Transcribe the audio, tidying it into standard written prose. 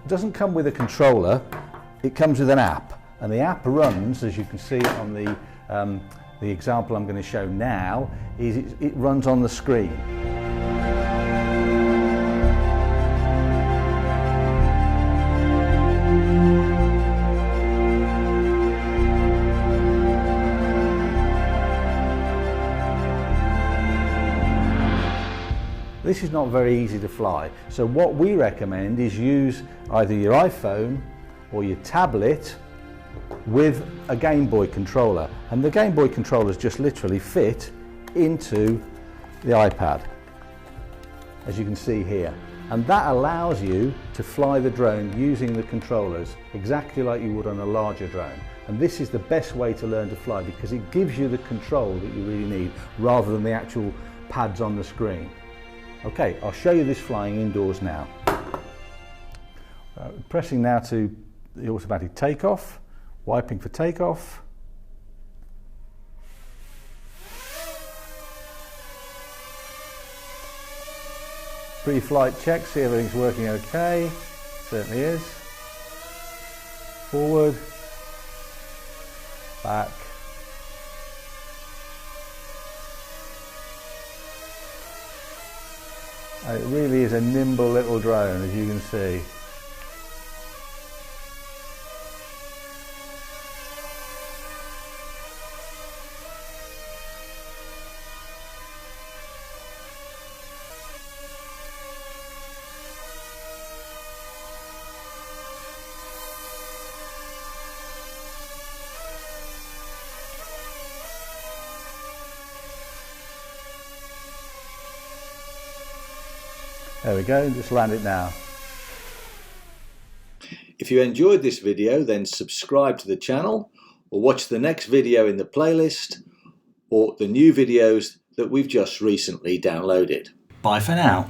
doesn't come with a controller, it comes with an app, and the app runs, as you can see on the example I'm going to show now, it runs on the screen. This is not very easy to fly, so what we recommend is use either your iPhone or your tablet with a Gameboy controller, and the Gameboy controllers just literally fit into the iPad, as you can see here, and that allows you to fly the drone using the controllers exactly like you would on a larger drone. And this is the best way to learn to fly because it gives you the control that you really need rather than the actual pads on the screen. Okay, I'll show you this flying indoors now. Pressing now to the automatic takeoff, wiping for takeoff. Pre-flight check, see everything's working okay. Certainly is. Forward, back. It really is a nimble little drone, as you can see. There we go, just land it now. If you enjoyed this video, then subscribe to the channel or watch the next video in the playlist or the new videos that we've just recently downloaded. Bye for now.